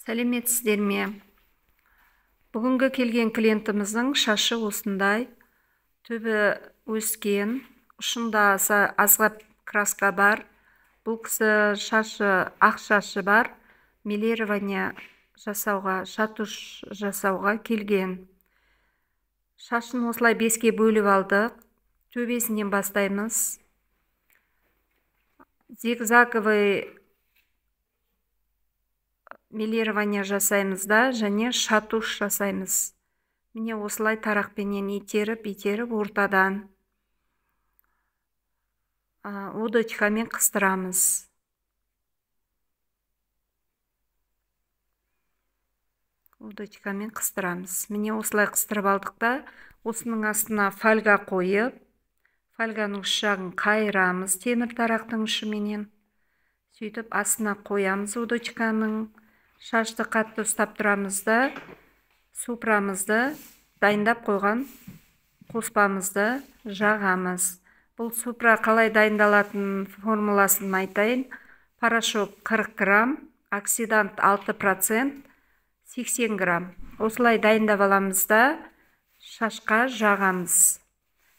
Сәлеметсіздер ме? Бүгінгі келген клиентіміздің шашы осындай, түбі өскен, ұшында азғап краска бар. Бұл кісі шашы, ақ шашы бар, мелирование жасауға, шатуш жасауға келген. Шашын осылай 5-ке бөліп алдық. Төбесінен бастаймыз. Зигзаговый мелирование жасаймыз да, және шатуш жасаймыз. Міне осылай тарақпенен итеріп ортадан удочкамен қыстырамыз. Міне осылай қыстырып алдық та, осының астына фольга қойып, фольганың үш жағын қайырамыз темір тарақтың ұшыменен. Сөйтіп астына қоямыз удочканың. Шашты қатты ұстап тұрамыз да, супрамызды дайындап қойған қоспамызды жағамыз. Бұл супра қалай дайындалатын формуласын айтайын. Порошок 40 грамм, оксидант 6%, 80 грамм. Осылай дайындап аламыз да шашқа жағамыз.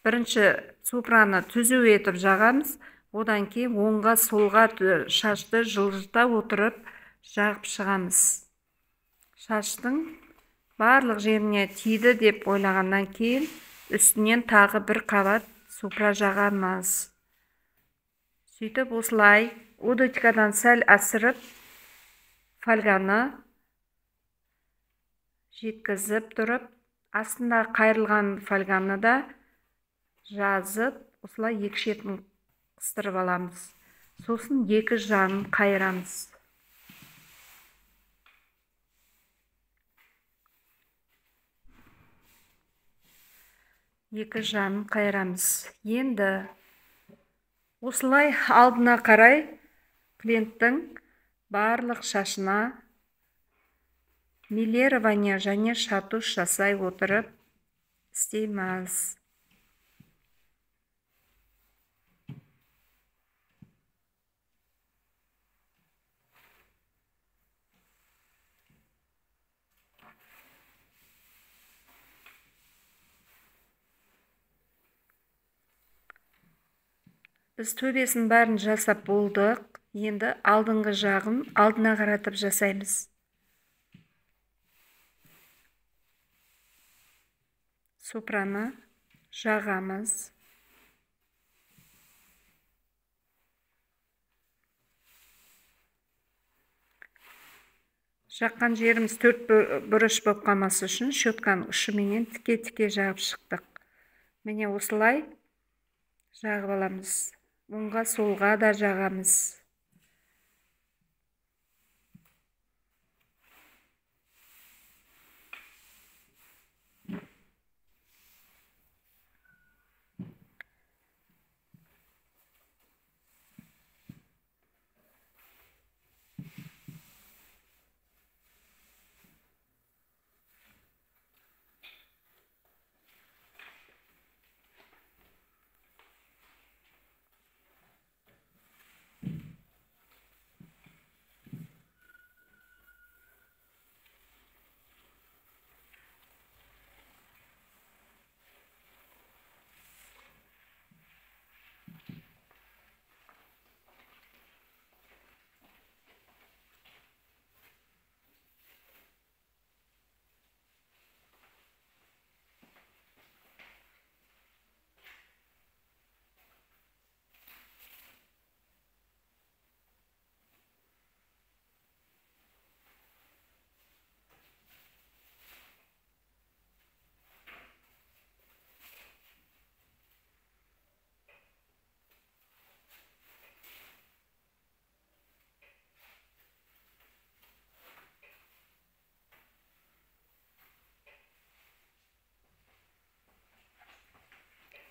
Бірінші супраны түзу етіп жағамыз, одан кейін оңға солға шашты жылжыта отырып жағып шығамыз. Шаштың барлық жеріне тиді деп ойлағаннан кейін үстінен тағы бір қабат супра жағамыз. Сөйтіп осылай удочкадан сәл асырып фольганы жеткізіп тұрып, астында қайырылған фольганы да жазып, осылай екі шетін қыстырып аламыз. Сосын екі жағын қайырамыз. Енді осылай алдына қарай клиенттің барлық шашына мелирование және шатуш жасай отырып істейміз. Біз төбесін бәрін жасап болдық. Енді алдыңғы жағын алдына қаратып жасаймыз. Супраны жағамыз. Жаққан жеріміз 4 бұрыш болып қалмасы үшін щетканың ұшыменен тіке-тіке жағып шықтық. Міне осылай жағып аламыз. Оңға солға да жағамыз.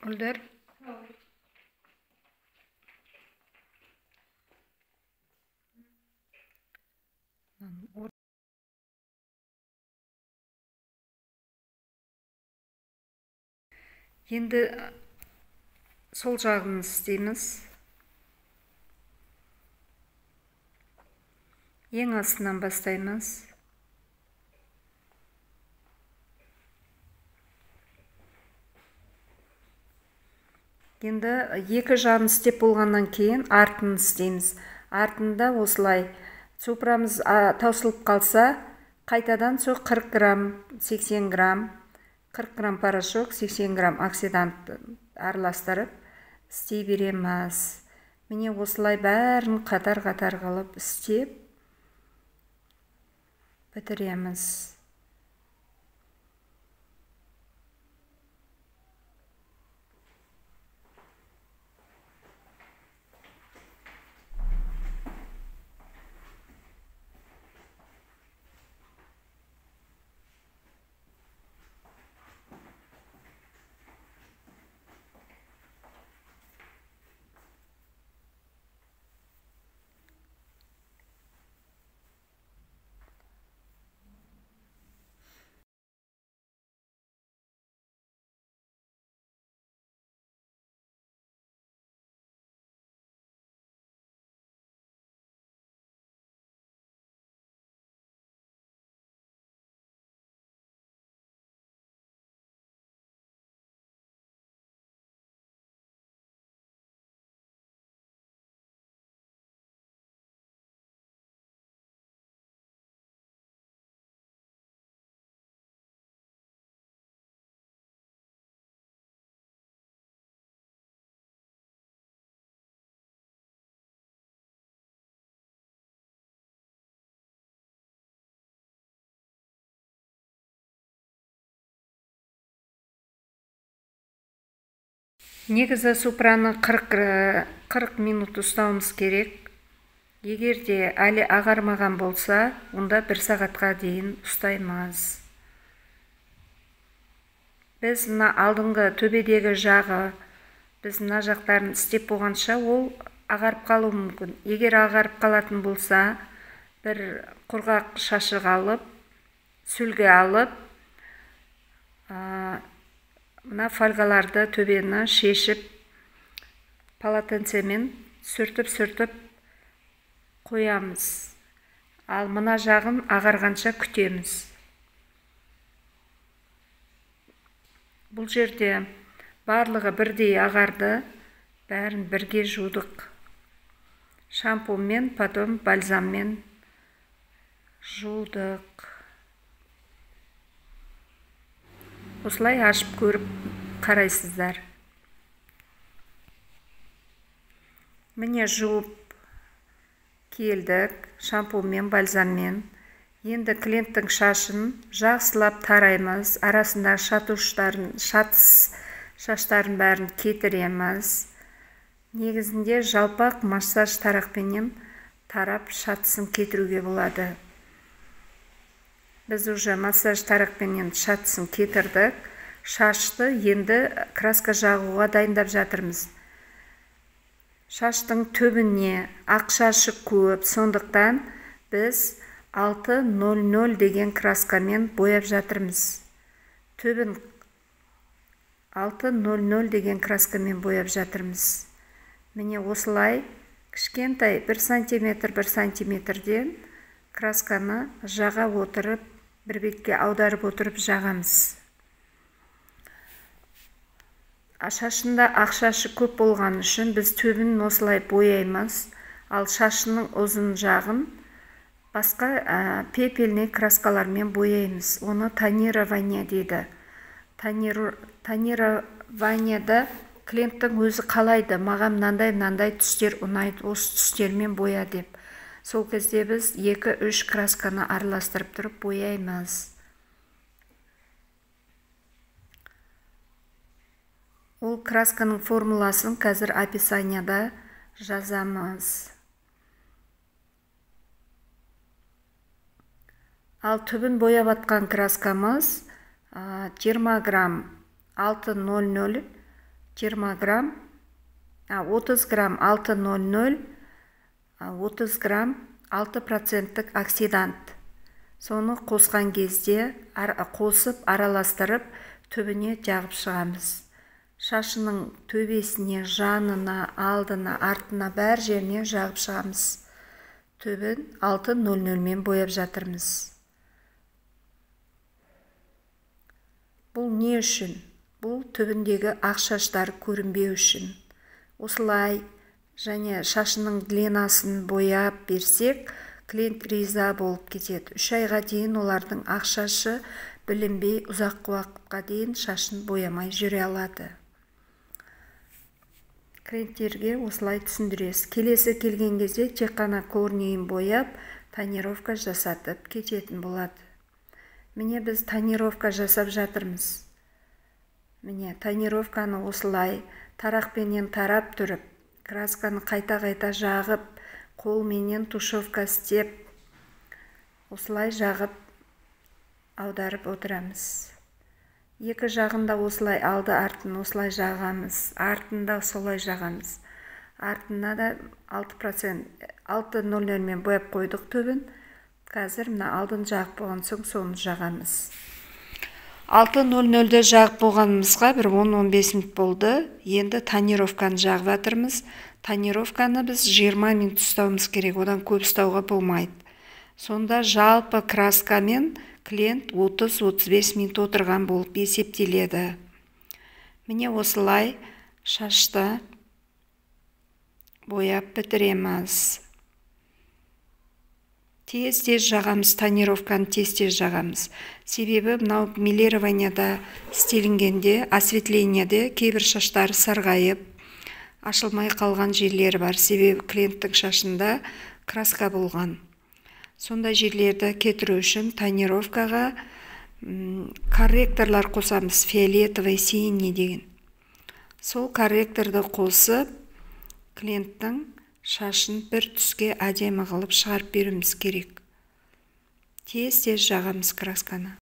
Үлдір. Енді сол жағын істейміз. Ең астынан бастаймыз. Енді екі жағын істеп болғаннан кейін артын істейміз. Артында осылай цупрамыз таусылып қалса, қайтадан сол 40 грамм, 80 грамм, 40 грамм порошок, 80 грамм оксидант араластырып істей береміз. Міне осылай бәрін қатар-қатар қылып істеп бітіреміз. Негізі супраны 40 минут ұстауымыз керек. Егер де әлі ағармаған болса, онда 1 сағатқа дейін ұстаймыз. Біз мына алдыңғы төбедегі жағы, біз мына жақтарын істеп болғанша ол ағарып қалуы мүмкін. Егер ағарып қалатын болса, бір құрғақ шашық алып, сүлгі алып, мына фольгаларды төбені шешіп, полотенцемен сүртіп қоямыз. Ал мына жағын ағарғанша күтеміз. Бұл жерде барлығы бірдей ағарды, бәрін бірге жудық. Шампунмен, потом бальзаммен жудық. Осылай ашып көріп қарайсыздар. Міне жуып келдік шампунмен, бальзаммен. Енді клиенттің шашын жақсылап тараймыз. Арасында шаштарын бәрін кетіреміз. Негізінде жалпақ массаж тарақпенен тарап шатысын кетіруге болады. Біз уже массаж тарақпенен шатысын кетірдік. Шашты енді краска жағуға дайындап жатырмыз. Шаштың төбіне ақ шашы көп, сондықтан біз 600 деген краскамен бояп жатырмыз. Төбін 600 деген краскамен бояп жатырмыз. Міне осылай кішкентай 1 сантиметр 1 сантиметрден красканы жаға отырып, бір бетке аударып отырып жағамыз. Шашында ақ шашы көп болған үшін біз төбін осылай бояймыз, ал шашының ұзын жағын басқа пепельный краскалармен бояймыз. Оны тонирование дейді. Тонированияда клиенттің өзі қалайды, маған мынандай түстер ұнайды, осы түстермен боя деп. Сол кезде біз 2-3 красканы араластырып тұрып бояймыз. Ол красканың формуласын қазір описанияда жазамыз. Ал түбін бояп атқан краскамыз 20 грамм 600, 20 грамм, 30 грамм 600, 30 грамм 6% оксидант. Соны қосқан кезде қосып араластырып түбіне жағып шығамыз. Шашының төбесіне, жанына, алдына, артына бәр жеріне жағып шығамыз. Төбін 600 мен бояп жатырмыз. Бұл не үшін? бұл түбіндегі ақ шаштар көрінбеу үшін. Осылай және шашының длинасын бояп берсек, клиент риза болып кетеді. 3 айға дейін олардың ақ шашы білінбей ұзақ уақытқа дейін шашын боямай жүре алады. Клиенттерге осылай түсіндіресіз. Келесі келген кезде тек қана көрнейін бояп, тонировка жасатып кететін болады. Міне біз тонировка жасап жатырмыз. Міне тонировканы осылай тарақпенен тарап тұрып, красканы қайта-қайта жағып, қолменен тушевка істеп, осылай жағып аударып отырамыз. Екі жағында осылай алды артын осылай жағамыз, артында солай жағамыз. Артына да 600-мен бояп қойдық түбін. Қазір мына алдын жағып болған соң соны жағамыз. 600-ді жағып болғанымызға бір 10-15 минут болды. Енді тонировканы жағып жатырмыз. Тонировканы біз 20 минут ұстауымыз керек, одан көп ұстауға болмайды. Сонда жалпы краскамен клиент 30-35 минут отырған болып есептеледі. Міне осылай шашты бояп бітіреміз. Тез-тез жағамыз, тонировканы тез-тез жағамыз. Себебі мынау милированияда істелінгенде, осветлениеде кейбір шаштары сарғайып, ашылмай қалған жерлері бар. Себебі клиенттің шашында краска болған. Сонда жерлерді кетіру үшін тонировкаға корректорлар қосамыз, фиолетовый, синий деген. Сол корректорды қосып, клиенттің шашын бір түске әдемі қылып шығарып беруіміз керек. Тез-тез жағамыз красканы.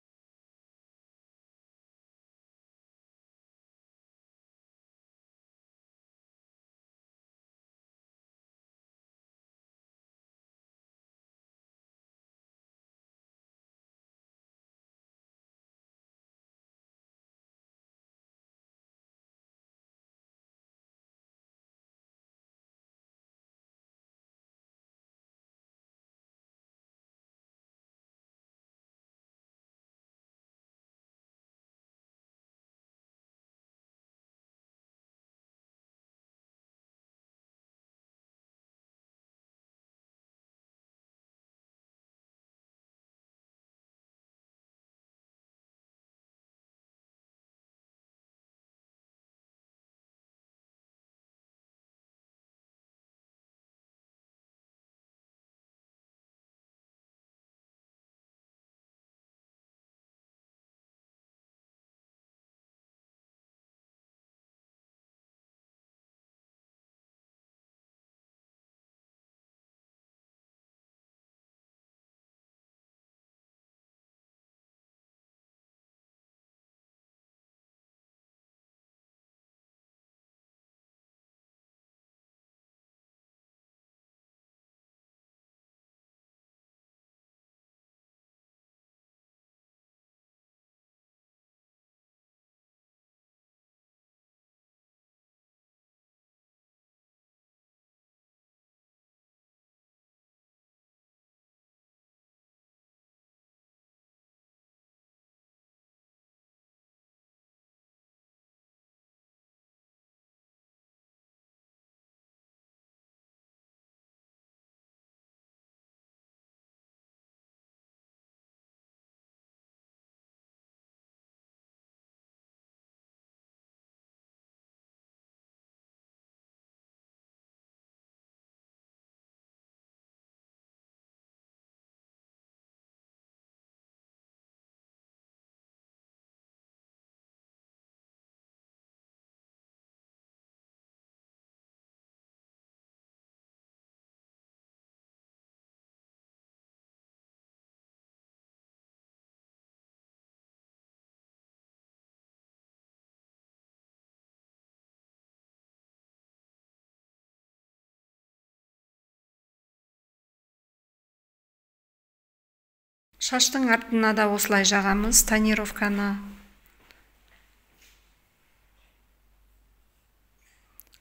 Шаштың артына да осылай жағамыз тонировканы.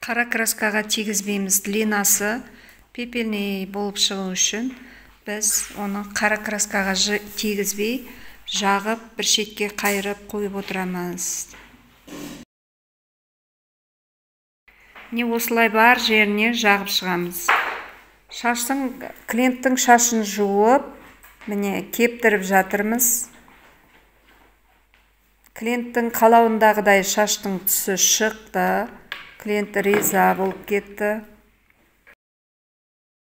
Қара краскаға тигізбейміз, длинасы пепельный болып шығу үшін біз оны қара краскаға тигізбей, жағып бір шетке қайырып қойып отырамыз. Не осылай бар жеріне жағып шығамыз. Клиенттің шашын жуып, міне кептіріп жатырмыз. Клиенттің қалауындағыдай шаштың түсі шықты. Клиент риза болып кетті.